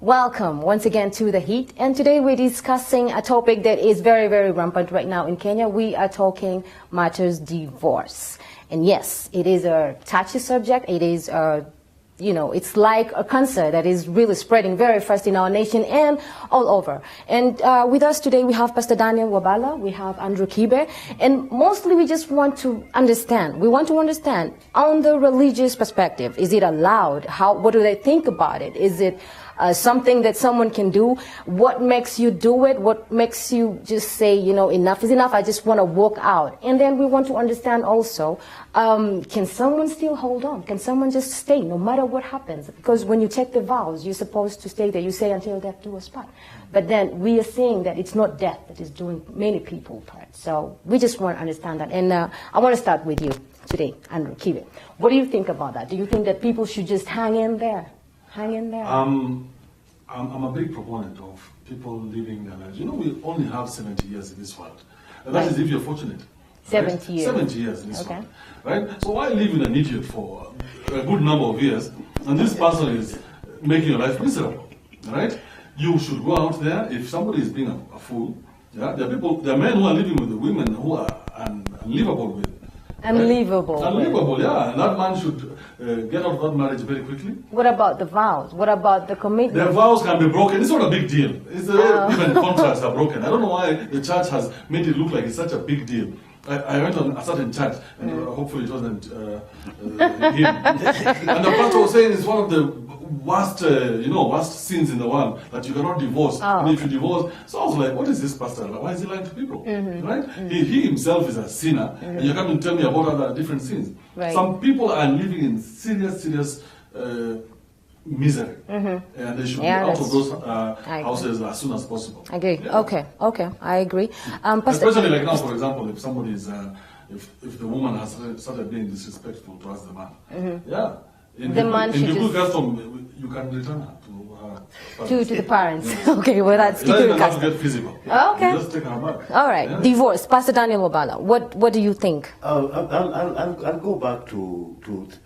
Welcome once again to The Heat, and today we're discussing a topic that is very, very rampant right now in Kenya. We are talking matters divorce. And yes, it is a touchy subject. It is it's like a cancer that is really spreading very fast in our nation and all over. And with us today we have Pastor Daniel Wabala, we have Andrew Kibe, and mostly we just want to understand. We want to understand on the religious perspective. Is it allowed? What do they think about it? Is it something that someone can do? What makes you do it? What makes you just say, enough is enough, I just want to walk out? And then we want to understand also, can someone still hold on? Can someone just stay no matter what happens? Because when you take the vows, you're supposed to stay there. You say until death do us part. But then we are saying that it's not death that is doing many people part. So we just want to understand that. And I want to start with you today, Andrew Kibe. What do you think about that? Do you think that people should just hang in there? Hang in there. I'm a big proponent of people living their lives. We only have 70 years in this world. And that is if you're fortunate. 70 years. 70 years in this world. Right? So why live in an idiot for a good number of years, and this person is making your life miserable? Right? You should go out there. If somebody is being a fool, there are men who are living with the women who are unlivable with. Unlivable. Unlivable, yeah. And that man should get out of that marriage very quickly. What about the vows? What about the commitment? The vows can be broken. It's not a big deal. It's the way even contracts are broken. I don't know why the church has made it look like it's such a big deal. I went on a certain church, and hopefully it wasn't him. And the pastor was saying it's one of the worst sins in the world, that you cannot divorce. And if you divorce, so I was like, what is this pastor? Why is he lying to people? Right? He himself is a sinner, and you come and tell me about other different sins. Right. Some people are living in serious misery, and they should be out of those houses as soon as possible. I agree. Yeah. Okay, I agree. Especially like now, for example, if somebody is, if the woman has started being disrespectful towards the man, in the custom, you can return her to the parents. Okay, well that's you have to get physical. Okay. You just take her back. All right, divorce. Pastor Daniel Wabala, what do you think? I'll go back to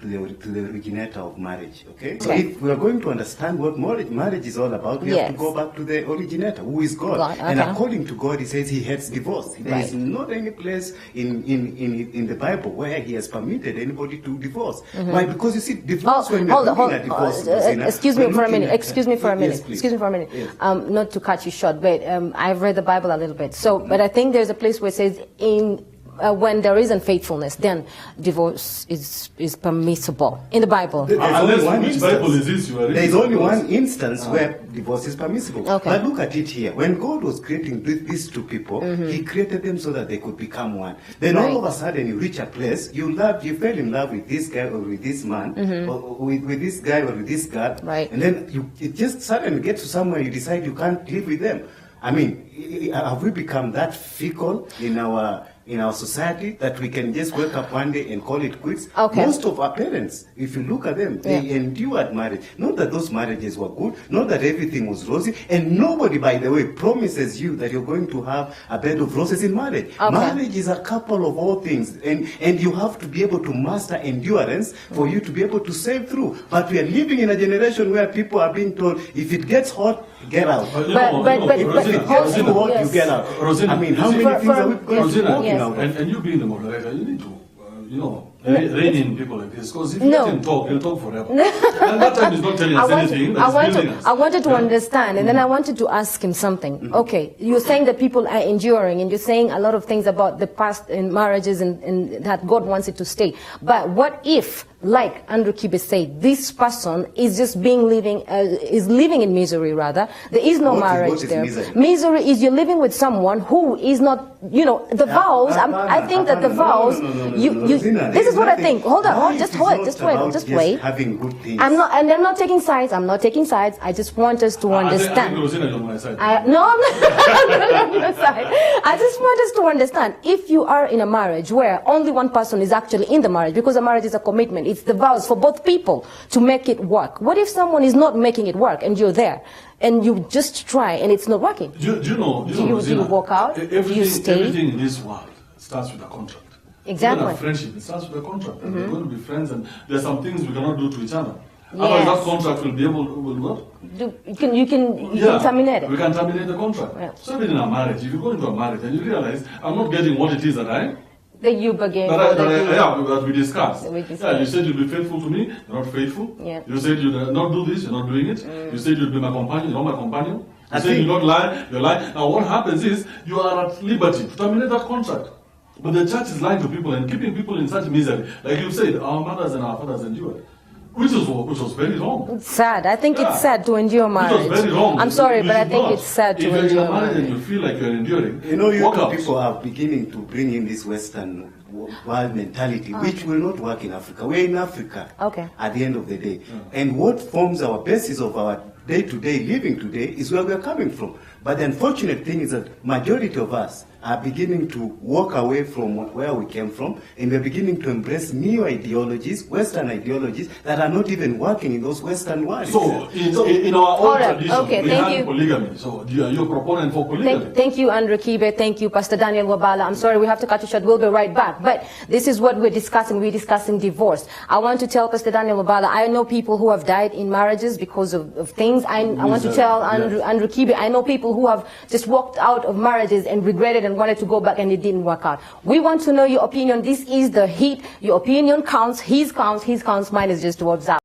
the originator of marriage. Okay. So if we are going to understand what marriage is all about, we have to go back to the originator, who is God. And according to God, He says He hates divorce. There is not any place in the Bible where He has permitted anybody to divorce. Why? Because you see, divorce. Hold on. Excuse me for a minute. Excuse me for a minute. Yes. Not to cut you short, but I've read the Bible a little bit. So, but I think there's a place where it says when there is unfaithfulness, then divorce is permissible in the Bible. Which Bible is this you are reading? There is only one instance where divorce is permissible. Okay. But look at it here. When God was creating these two people, He created them so that they could become one. Then all of a sudden you reach a place, you fell in love with this guy or with this man, or with this guy or with this girl, and then it just suddenly gets to somewhere you decide you can't live with them. I mean, have we become that fickle in our society that we can just wake up one day and call it quits? Okay. Most of our parents, if you look at them, they endured marriage. Not that those marriages were good, not that everything was rosy, and nobody, by the way, promises you that you're going to have a bed of roses in marriage. Okay. Marriage is a couple of all things, and you have to be able to master endurance for you to be able to sail through. But we are living in a generation where people are being told, if it gets hot, get out. Rosina, you get out. Rosina, I mean, how many things are we going to walk Yes. out? And you being the moderator, you need to, rein in people like this. Because if you let him talk, he'll talk forever. And that time he's not telling us anything. I wanted to understand, and then I wanted to ask him something. Okay, you're saying that people are enduring, and you're saying a lot of things about the past in marriages and that God wants it to stay. But what if, like Andrew Kibe said, this person is just is living in misery rather. There is no marriage there. Misery is you're living with someone who is not, the vows, I think that the vows, this is what I think. Hold on, just wait. Having good things. I'm not taking sides. I just want us to understand. I think Rosina is on my side. No, I'm not on your side. I just want us to understand, if you are in a marriage where only one person is actually in the marriage, because a marriage is a commitment, it's the vows for both people to make it work. What if someone is not making it work and you're there and you just try and it's not working? Do you you walk out? Do you stay? Everything in this world starts with a contract. Exactly. Even a friendship, it starts with a contract. And we're going to be friends, and there are some things we cannot do to each other. Otherwise, that contract will be able to, will what? You can terminate it. We can terminate the contract. Yeah. So even in a marriage, if you go into a marriage and you realize, I'm not getting what it is that That you begin. that we discussed. We discussed. Yeah, you said you'll be faithful to me, you're not faithful. Yeah. You said you'd not do this, you're not doing it. You said you'd be my companion, you're not my companion. You I said think- you don't lie, you're lying. Now what happens is, you are at liberty to terminate that contract. But the church is lying to people and keeping people in such misery. Like you said, our mothers and our fathers endured. Which was very wrong. It's sad. I think Yeah. it's sad to endure Which marriage. was very wrong. I'm sorry, You but I should think not. it's sad to if you're in endure a marriage and marriage. you feel like you're enduring, You know, you walk out. people are beginning to bring in this Western world mentality, which will not work in Africa. We're in Africa Okay. at the end of the day. And what forms our basis of our day-to-day living today is where we're coming from. But the unfortunate thing is that majority of us are beginning to walk away from where we came from, and we're beginning to embrace new ideologies, Western ideologies, that are not even working in those Western worlds. So, in our own All right, tradition, okay, we thank have you. polygamy. So, you're a proponent for polygamy. Thank you, Andrew Kibe. Thank you, Pastor Daniel Wabala. I'm sorry, we have to cut you short. We'll be right back. But this is what we're discussing. We're discussing divorce. I want to tell Pastor Daniel Wabala, I know people who have died in marriages because of things. I want to tell Andrew Kibe, I know people who have just walked out of marriages and regretted and wanted to go back and it didn't work out. We want to know your opinion. This is The Heat. Your opinion counts. His counts. Mine is just to observe.